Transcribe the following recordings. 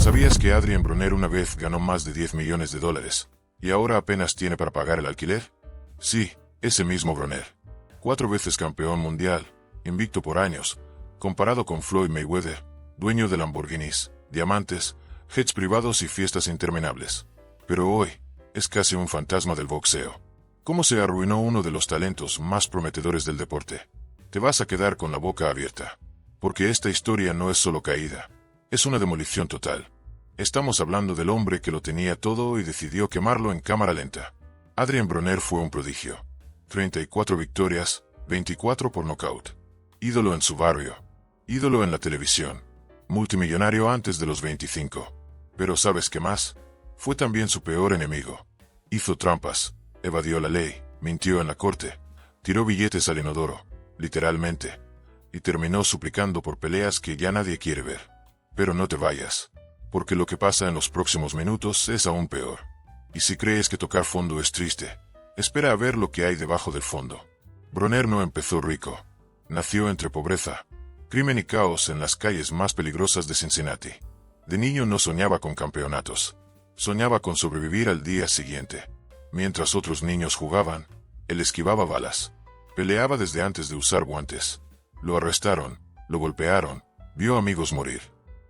¿Sabías que Adrien Broner una vez ganó más de 10 millones de dólares y ahora apenas tiene para pagar el alquiler? Sí, ese mismo Broner. 4 veces campeón mundial, invicto por años, comparado con Floyd Mayweather, dueño de Lamborghinis, diamantes, jets privados y fiestas interminables. Pero hoy, es casi un fantasma del boxeo. ¿Cómo se arruinó uno de los talentos más prometedores del deporte? Te vas a quedar con la boca abierta. Porque esta historia no es solo caída. Es una demolición total. Estamos hablando del hombre que lo tenía todo y decidió quemarlo en cámara lenta. Adrien Broner fue un prodigio. 34 victorias, 24 por nocaut. Ídolo en su barrio. Ídolo en la televisión. Multimillonario antes de los 25. Pero ¿sabes qué más? Fue también su peor enemigo. Hizo trampas, evadió la ley, mintió en la corte, tiró billetes al inodoro, literalmente, y terminó suplicando por peleas que ya nadie quiere ver. Pero no te vayas, porque lo que pasa en los próximos minutos es aún peor. Y si crees que tocar fondo es triste, espera a ver lo que hay debajo del fondo. Broner no empezó rico. Nació entre pobreza, crimen y caos en las calles más peligrosas de Cincinnati. De niño no soñaba con campeonatos. Soñaba con sobrevivir al día siguiente. Mientras otros niños jugaban, él esquivaba balas. Peleaba desde antes de usar guantes. Lo arrestaron, lo golpearon, vio amigos morir.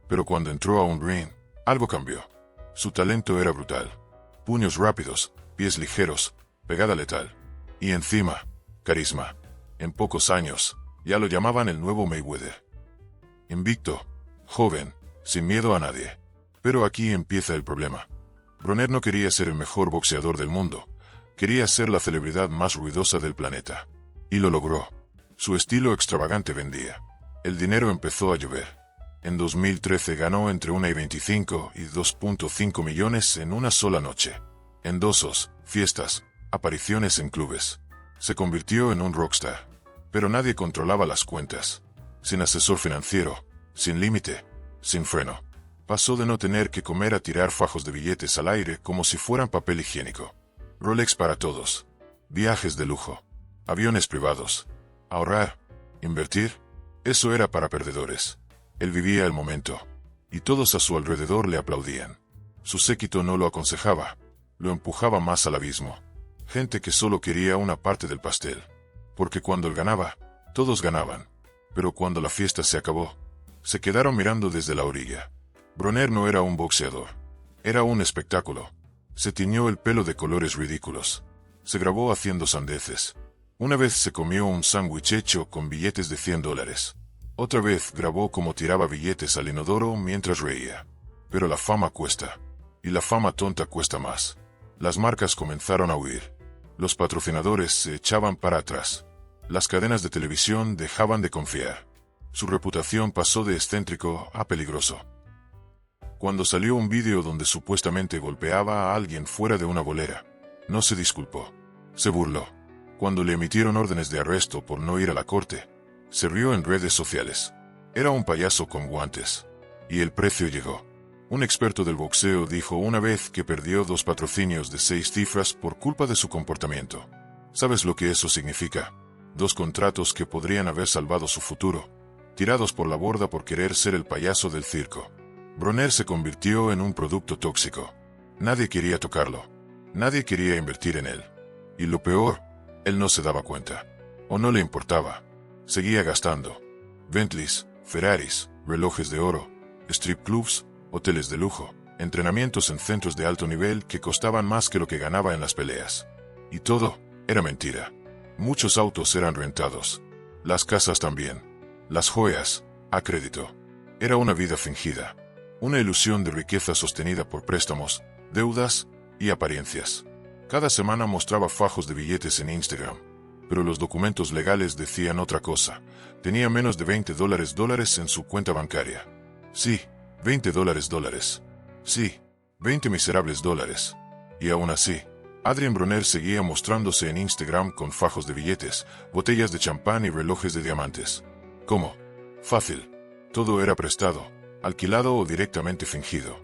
Pero cuando entró a un ring, algo cambió. Su talento era brutal. Puños rápidos, pies ligeros, pegada letal. Y encima, carisma. En pocos años, ya lo llamaban el nuevo Mayweather. Invicto, joven, sin miedo a nadie. Pero aquí empieza el problema. Broner no quería ser el mejor boxeador del mundo. Quería ser la celebridad más ruidosa del planeta. Y lo logró. Su estilo extravagante vendía. El dinero empezó a llover. En 2013 ganó entre 1,25 y 2,5 millones en una sola noche. Endosos, fiestas, apariciones en clubes. Se convirtió en un rockstar. Pero nadie controlaba las cuentas. Sin asesor financiero, sin límite, sin freno. Pasó de no tener que comer a tirar fajos de billetes al aire como si fueran papel higiénico. Rolex para todos. Viajes de lujo. Aviones privados. Ahorrar. Invertir. Eso era para perdedores. Él vivía el momento. Y todos a su alrededor le aplaudían. Su séquito no lo aconsejaba. Lo empujaba más al abismo. Gente que solo quería una parte del pastel. Porque cuando él ganaba, todos ganaban. Pero cuando la fiesta se acabó, se quedaron mirando desde la orilla. Broner no era un boxeador. Era un espectáculo. Se tiñó el pelo de colores ridículos. Se grabó haciendo sandeces. Una vez se comió un sándwich hecho con billetes de $100. Otra vez grabó cómo tiraba billetes al inodoro mientras reía. Pero la fama cuesta. Y la fama tonta cuesta más. Las marcas comenzaron a huir. Los patrocinadores se echaban para atrás. Las cadenas de televisión dejaban de confiar. Su reputación pasó de excéntrico a peligroso. Cuando salió un vídeo donde supuestamente golpeaba a alguien fuera de una bolera, no se disculpó. Se burló. Cuando le emitieron órdenes de arresto por no ir a la corte, se rió en redes sociales. Era un payaso con guantes. Y el precio llegó. Un experto del boxeo dijo una vez que perdió 2 patrocinios de 6 cifras por culpa de su comportamiento. ¿Sabes lo que eso significa? 2 contratos que podrían haber salvado su futuro, tirados por la borda por querer ser el payaso del circo. Broner se convirtió en un producto tóxico. Nadie quería tocarlo. Nadie quería invertir en él. Y lo peor, él no se daba cuenta. O no le importaba. Seguía gastando. Bentleys, Ferraris, relojes de oro, strip clubs, hoteles de lujo, entrenamientos en centros de alto nivel que costaban más que lo que ganaba en las peleas. Y todo era mentira. Muchos autos eran rentados. Las casas también. Las joyas, a crédito. Era una vida fingida. Una ilusión de riqueza sostenida por préstamos, deudas y apariencias. Cada semana mostraba fajos de billetes en Instagram. Pero los documentos legales decían otra cosa. Tenía menos de $20 en su cuenta bancaria. Sí, $20. Sí, 20 miserables dólares. Y aún así, Adrien Broner seguía mostrándose en Instagram con fajos de billetes, botellas de champán y relojes de diamantes. ¿Cómo? Fácil. Todo era prestado, alquilado o directamente fingido.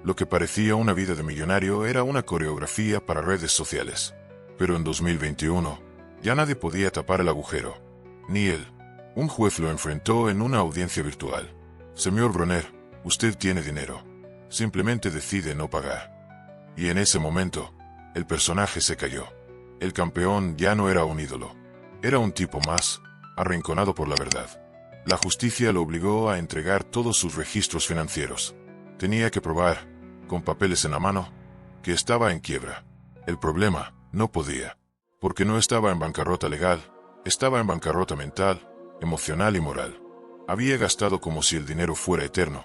Lo que parecía una vida de millonario era una coreografía para redes sociales. Pero en 2021, ya nadie podía tapar el agujero. Ni él. Un juez lo enfrentó en una audiencia virtual. Señor Broner, usted tiene dinero. simplemente decide no pagar. Y en ese momento, el personaje se cayó. El campeón ya no era un ídolo. Era un tipo más, arrinconado por la verdad. La justicia lo obligó a entregar todos sus registros financieros. Tenía que probar, con papeles en la mano, que estaba en quiebra. El problema, no podía. Porque no estaba en bancarrota legal, estaba en bancarrota mental, emocional y moral. Había gastado como si el dinero fuera eterno.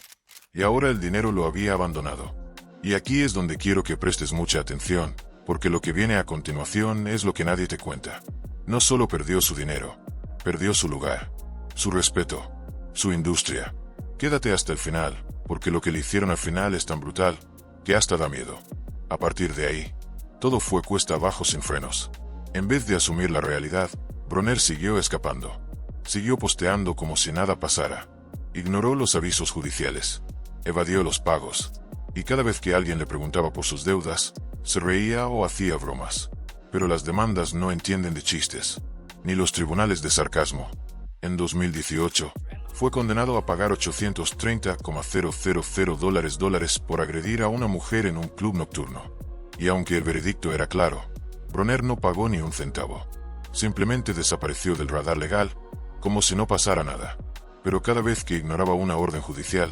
Y ahora el dinero lo había abandonado. Y aquí es donde quiero que prestes mucha atención, porque lo que viene a continuación es lo que nadie te cuenta. No solo perdió su dinero, perdió su lugar, su respeto, su industria. Quédate hasta el final, porque lo que le hicieron al final es tan brutal, que hasta da miedo. A partir de ahí, todo fue cuesta abajo sin frenos. En vez de asumir la realidad, Bronner siguió escapando. Siguió posteando como si nada pasara. Ignoró los avisos judiciales. Evadió los pagos. Y cada vez que alguien le preguntaba por sus deudas, se reía o hacía bromas. Pero las demandas no entienden de chistes, ni los tribunales de sarcasmo. En 2018, fue condenado a pagar $830,000 por agredir a una mujer en un club nocturno. Y aunque el veredicto era claro, Bronner no pagó ni un centavo. Simplemente desapareció del radar legal, como si no pasara nada. Pero cada vez que ignoraba una orden judicial,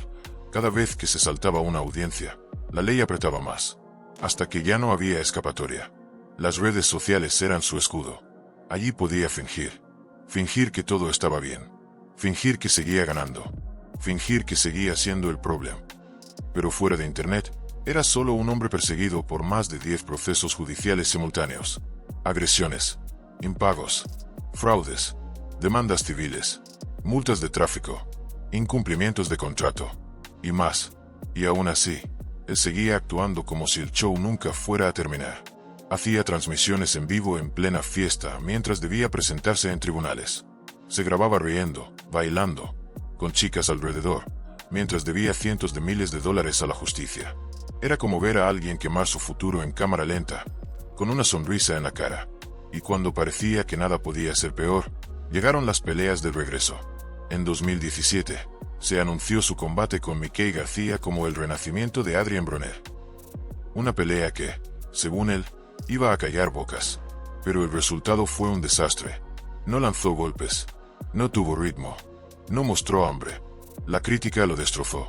cada vez que se saltaba una audiencia, la ley apretaba más, hasta que ya no había escapatoria. Las redes sociales eran su escudo. Allí podía fingir que todo estaba bien, fingir que seguía ganando, fingir que seguía siendo el problema. Pero fuera de internet, era solo un hombre perseguido por más de 10 procesos judiciales simultáneos, agresiones, impagos, fraudes, demandas civiles, multas de tráfico, incumplimientos de contrato, y más. Y aún así, él seguía actuando como si el show nunca fuera a terminar. Hacía transmisiones en vivo en plena fiesta mientras debía presentarse en tribunales. Se grababa riendo, bailando, con chicas alrededor, mientras debía cientos de miles de dólares a la justicia. Era como ver a alguien quemar su futuro en cámara lenta, con una sonrisa en la cara. Y cuando parecía que nada podía ser peor, llegaron las peleas de regreso. En 2017, se anunció su combate con Mickie García como el renacimiento de Adrien Bronner. Una pelea que, según él, iba a callar bocas. Pero el resultado fue un desastre. No lanzó golpes, no tuvo ritmo, no mostró hambre. La crítica lo destrozó.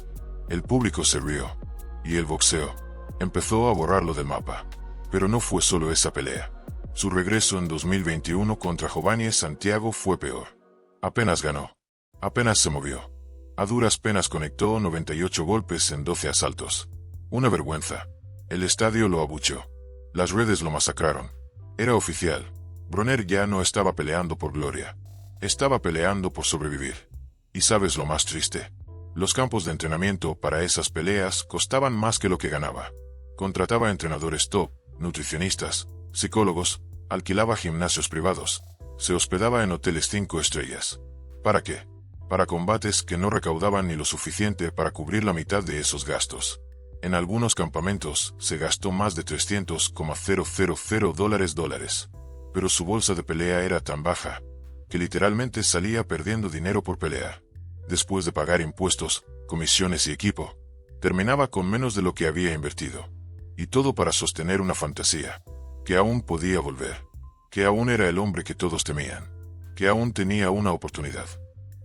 El público se rió. Y el boxeo empezó a borrarlo del mapa. Pero no fue solo esa pelea. Su regreso en 2021 contra Giovanni Santiago fue peor. Apenas ganó. Apenas se movió. A duras penas conectó 98 golpes en 12 asaltos. Una vergüenza. El estadio lo abucheó. Las redes lo masacraron. Era oficial. Bronner ya no estaba peleando por gloria. Estaba peleando por sobrevivir. ¿Y sabes lo más triste? Los campos de entrenamiento para esas peleas costaban más que lo que ganaba. Contrataba entrenadores top, nutricionistas, psicólogos, alquilaba gimnasios privados, se hospedaba en hoteles 5 estrellas. ¿Para qué? Para combates que no recaudaban ni lo suficiente para cubrir la mitad de esos gastos. En algunos campamentos se gastó más de $300,000. Pero su bolsa de pelea era tan baja, que literalmente salía perdiendo dinero por pelea. Después de pagar impuestos, comisiones y equipo, terminaba con menos de lo que había invertido. Y todo para sostener una fantasía, que aún podía volver, que aún era el hombre que todos temían, que aún tenía una oportunidad.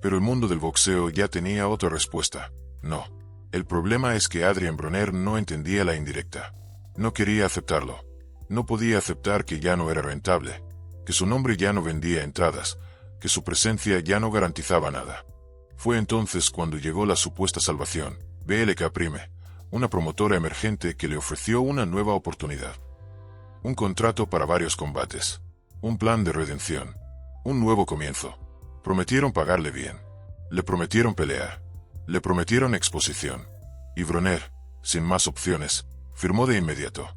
Pero el mundo del boxeo ya tenía otra respuesta. No. El problema es que Adrien Bronner no entendía la indirecta. No quería aceptarlo. No podía aceptar que ya no era rentable, que su nombre ya no vendía entradas, que su presencia ya no garantizaba nada. Fue entonces cuando llegó la supuesta salvación, BLK Prime, una promotora emergente que le ofreció una nueva oportunidad. Un contrato para varios combates, un plan de redención, un nuevo comienzo. Prometieron pagarle bien, le prometieron pelear, le prometieron exposición. Y Bronner, sin más opciones, firmó de inmediato.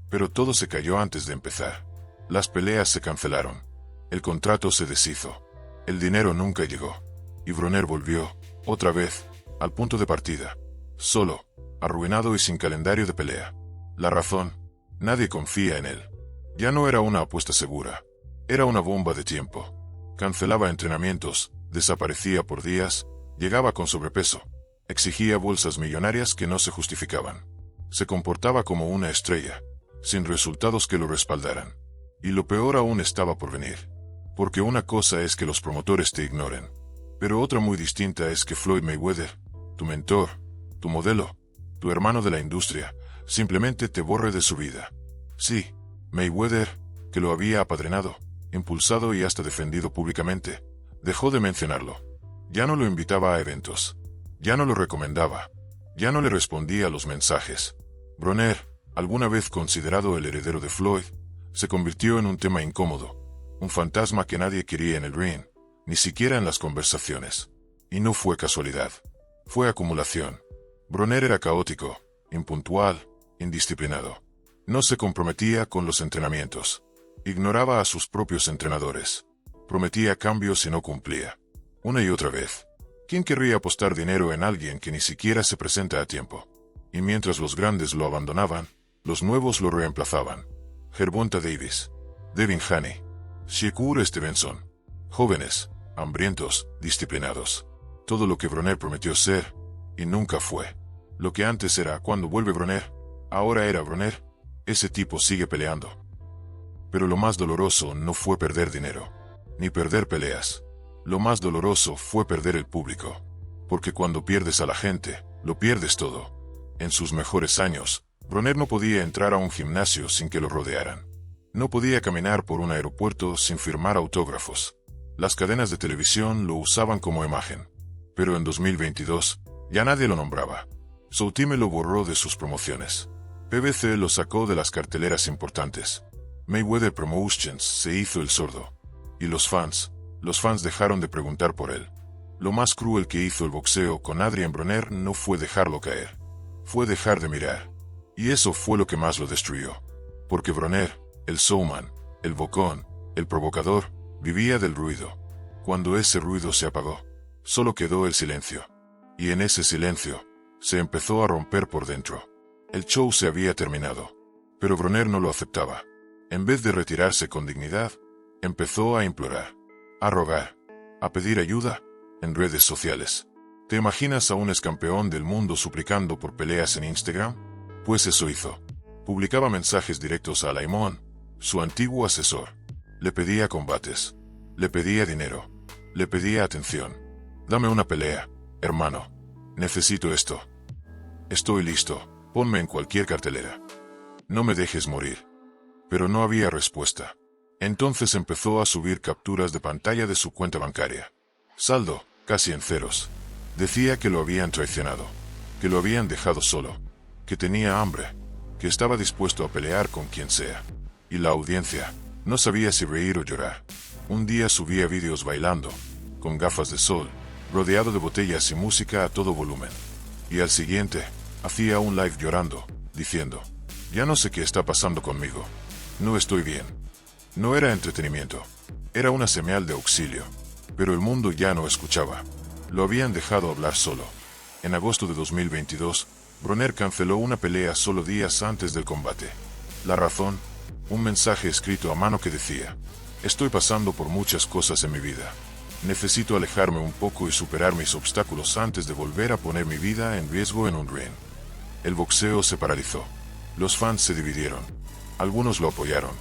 Pero todo se cayó antes de empezar. Las peleas se cancelaron. El contrato se deshizo. El dinero nunca llegó. Y Bronner volvió, otra vez, al punto de partida. Solo, arruinado y sin calendario de pelea. La razón, nadie confía en él. Ya no era una apuesta segura. Era una bomba de tiempo. Cancelaba entrenamientos, desaparecía por días, llegaba con sobrepeso, exigía bolsas millonarias que no se justificaban. Se comportaba como una estrella, sin resultados que lo respaldaran. Y lo peor aún estaba por venir. Porque una cosa es que los promotores te ignoren, pero otra muy distinta es que Floyd Mayweather, tu mentor, tu modelo, tu hermano de la industria, simplemente te borre de su vida. Sí, Mayweather, que lo había apadrinado, impulsado y hasta defendido públicamente, dejó de mencionarlo. Ya no lo invitaba a eventos. Ya no lo recomendaba. Ya no le respondía a los mensajes. Broner, alguna vez considerado el heredero de Floyd, se convirtió en un tema incómodo, un fantasma que nadie quería en el ring, ni siquiera en las conversaciones. Y no fue casualidad. Fue acumulación. Broner era caótico, impuntual, indisciplinado. No se comprometía con los entrenamientos. Ignoraba a sus propios entrenadores. Prometía cambios y no cumplía. Una y otra vez. ¿Quién querría apostar dinero en alguien que ni siquiera se presenta a tiempo? Y mientras los grandes lo abandonaban, los nuevos lo reemplazaban. Gervonta Davis, Devin Haney, Shakur Stevenson. Jóvenes, hambrientos, disciplinados. Todo lo que Broner prometió ser, y nunca fue. Lo que antes era cuando vuelve Broner, ahora era Broner. Ese tipo sigue peleando. Pero lo más doloroso no fue perder dinero, ni perder peleas. Lo más doloroso fue perder el público. Porque cuando pierdes a la gente, lo pierdes todo. En sus mejores años, Broner no podía entrar a un gimnasio sin que lo rodearan. No podía caminar por un aeropuerto sin firmar autógrafos. Las cadenas de televisión lo usaban como imagen. Pero en 2022, ya nadie lo nombraba. Showtime lo borró de sus promociones. PBC lo sacó de las carteleras importantes. Mayweather Promotions se hizo el sordo. Y los fans dejaron de preguntar por él. Lo más cruel que hizo el boxeo con Adrian Broner no fue dejarlo caer. Fue dejar de mirar. Y eso fue lo que más lo destruyó. Porque Broner, el showman, el bocón, el provocador, vivía del ruido. Cuando ese ruido se apagó, solo quedó el silencio. Y en ese silencio, se empezó a romper por dentro. El show se había terminado. Pero Broner no lo aceptaba. En vez de retirarse con dignidad, empezó a implorar, a rogar, a pedir ayuda en redes sociales. ¿Te imaginas a un excampeón del mundo suplicando por peleas en Instagram? Pues eso hizo. Publicaba mensajes directos a Laimon, su antiguo asesor. Le pedía combates. Le pedía dinero. Le pedía atención. Dame una pelea, hermano. Necesito esto. Estoy listo. Ponme en cualquier cartelera. No me dejes morir. Pero no había respuesta. Entonces empezó a subir capturas de pantalla de su cuenta bancaria. Saldo, casi en ceros. Decía que lo habían traicionado, que lo habían dejado solo, que tenía hambre, que estaba dispuesto a pelear con quien sea. Y la audiencia no sabía si reír o llorar. Un día subía vídeos bailando, con gafas de sol, rodeado de botellas y música a todo volumen. Y al siguiente, hacía un live llorando, diciendo, ya no sé qué está pasando conmigo. No estoy bien. No era entretenimiento. Era una señal de auxilio. Pero el mundo ya no escuchaba. Lo habían dejado hablar solo. En agosto de 2022, Broner canceló una pelea solo días antes del combate. La razón, un mensaje escrito a mano que decía, estoy pasando por muchas cosas en mi vida. Necesito alejarme un poco y superar mis obstáculos antes de volver a poner mi vida en riesgo en un ring. El boxeo se paralizó. Los fans se dividieron. Algunos lo apoyaron.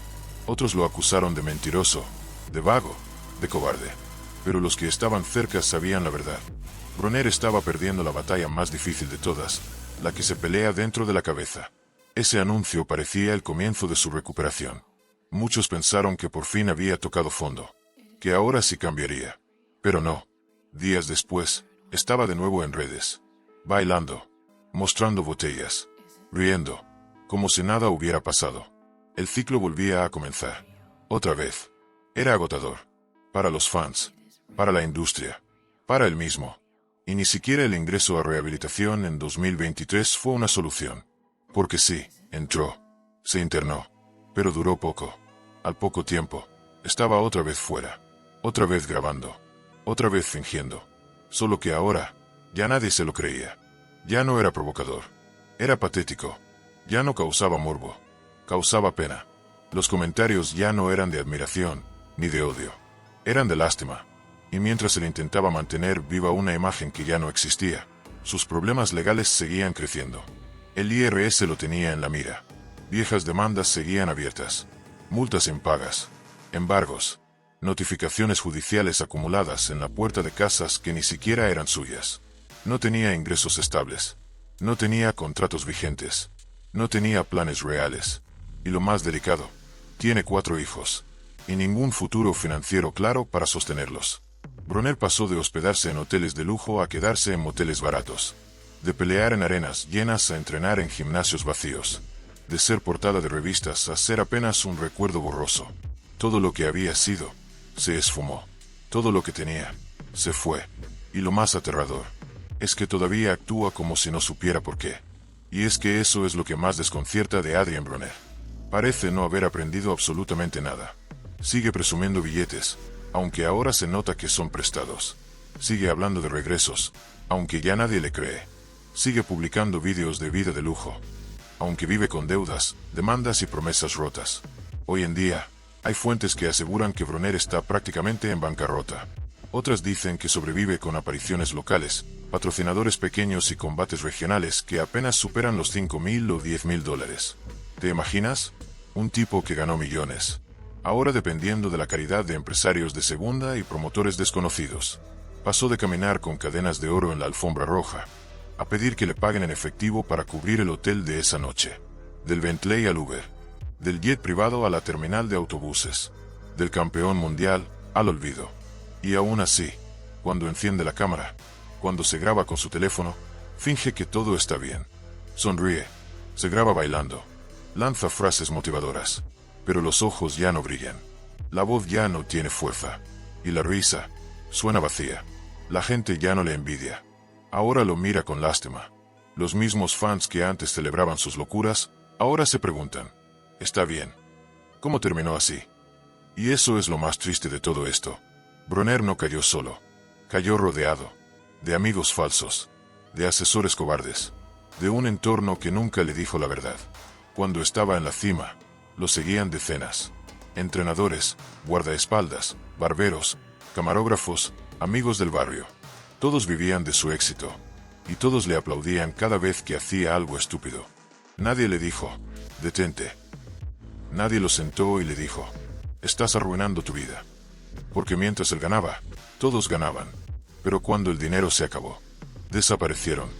Otros lo acusaron de mentiroso, de vago, de cobarde. Pero los que estaban cerca sabían la verdad. Broner estaba perdiendo la batalla más difícil de todas, la que se pelea dentro de la cabeza. Ese anuncio parecía el comienzo de su recuperación. Muchos pensaron que por fin había tocado fondo, que ahora sí cambiaría. Pero no. Días después, estaba de nuevo en redes, bailando, mostrando botellas, riendo, como si nada hubiera pasado. El ciclo volvía a comenzar. Otra vez. Era agotador. Para los fans, para la industria, para él mismo. Y ni siquiera el ingreso a rehabilitación en 2023 fue una solución. Porque sí, entró, se internó, pero duró poco. Al poco tiempo, estaba otra vez fuera, otra vez grabando, otra vez fingiendo. Solo que ahora, ya nadie se lo creía. Ya no era provocador. Era patético. Ya no causaba morbo. Causaba pena. Los comentarios ya no eran de admiración, ni de odio. Eran de lástima. Y mientras él intentaba mantener viva una imagen que ya no existía, sus problemas legales seguían creciendo. El IRS lo tenía en la mira. Viejas demandas seguían abiertas. Multas impagas. Embargos. Notificaciones judiciales acumuladas en la puerta de casas que ni siquiera eran suyas. No tenía ingresos estables. No tenía contratos vigentes. No tenía planes reales. Y lo más delicado, tiene 4 hijos. Y ningún futuro financiero claro para sostenerlos. Bronner pasó de hospedarse en hoteles de lujo a quedarse en moteles baratos. De pelear en arenas llenas a entrenar en gimnasios vacíos. De ser portada de revistas a ser apenas un recuerdo borroso. Todo lo que había sido, se esfumó. Todo lo que tenía, se fue. Y lo más aterrador, es que todavía actúa como si no supiera por qué. Y es que eso es lo que más desconcierta de Adrien Bronner. Parece no haber aprendido absolutamente nada. Sigue presumiendo billetes, aunque ahora se nota que son prestados. Sigue hablando de regresos, aunque ya nadie le cree. Sigue publicando vídeos de vida de lujo, aunque vive con deudas, demandas y promesas rotas. Hoy en día, hay fuentes que aseguran que Bronner está prácticamente en bancarrota. Otras dicen que sobrevive con apariciones locales, patrocinadores pequeños y combates regionales que apenas superan los $5,000 o $10,000. ¿Te imaginas? Un tipo que ganó millones. Ahora dependiendo de la caridad de empresarios de segunda y promotores desconocidos. Pasó de caminar con cadenas de oro en la alfombra roja, a pedir que le paguen en efectivo para cubrir el hotel de esa noche. Del Bentley al Uber. Del jet privado a la terminal de autobuses. Del campeón mundial al olvido. Y aún así, cuando enciende la cámara, cuando se graba con su teléfono, finge que todo está bien. Sonríe, se graba bailando, lanza frases motivadoras, pero los ojos ya no brillan. La voz ya no tiene fuerza. Y la risa suena vacía. La gente ya no le envidia. Ahora lo mira con lástima. Los mismos fans que antes celebraban sus locuras, ahora se preguntan, ¿está bien? ¿Cómo terminó así? Y eso es lo más triste de todo esto. Bronner no cayó solo. Cayó rodeado de amigos falsos, de asesores cobardes, de un entorno que nunca le dijo la verdad. Cuando estaba en la cima, lo seguían decenas. Entrenadores, guardaespaldas, barberos, camarógrafos, amigos del barrio. Todos vivían de su éxito, y todos le aplaudían cada vez que hacía algo estúpido. Nadie le dijo, detente. Nadie lo sentó y le dijo, estás arruinando tu vida. Porque mientras él ganaba, todos ganaban. Pero cuando el dinero se acabó, desaparecieron.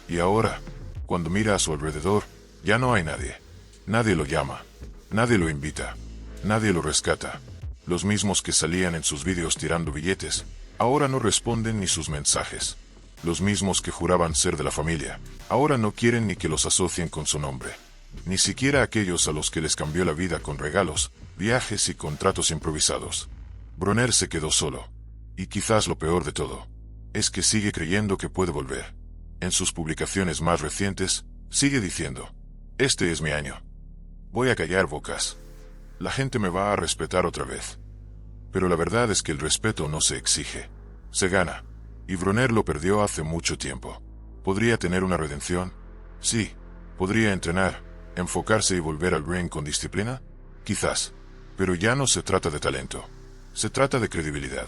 Y ahora, cuando mira a su alrededor, ya no hay nadie. Nadie lo llama. Nadie lo invita. Nadie lo rescata. Los mismos que salían en sus vídeos tirando billetes, ahora no responden ni sus mensajes. Los mismos que juraban ser de la familia, ahora no quieren ni que los asocien con su nombre. Ni siquiera aquellos a los que les cambió la vida con regalos, viajes y contratos improvisados. Bronner se quedó solo. Y quizás lo peor de todo, es que sigue creyendo que puede volver. En sus publicaciones más recientes, sigue diciendo, este es mi año. Voy a callar bocas. La gente me va a respetar otra vez. Pero la verdad es que el respeto no se exige, se gana. Y Bronner lo perdió hace mucho tiempo. ¿Podría tener una redención? Sí. ¿Podría entrenar, enfocarse y volver al ring con disciplina? Quizás. Pero ya no se trata de talento. Se trata de credibilidad.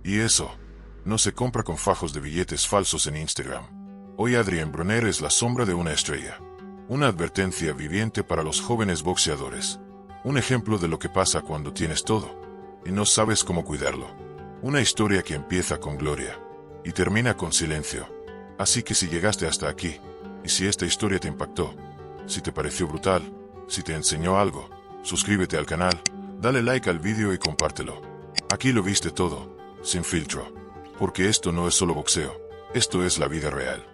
Y eso no se compra con fajos de billetes falsos en Instagram. Hoy Adrien Bronner es la sombra de una estrella. Una advertencia viviente para los jóvenes boxeadores. Un ejemplo de lo que pasa cuando tienes todo y no sabes cómo cuidarlo. Una historia que empieza con gloria y termina con silencio. Así que si llegaste hasta aquí, y si esta historia te impactó, si te pareció brutal, si te enseñó algo, suscríbete al canal, dale like al vídeo y compártelo. Aquí lo viste todo, sin filtro. Porque esto no es solo boxeo, esto es la vida real.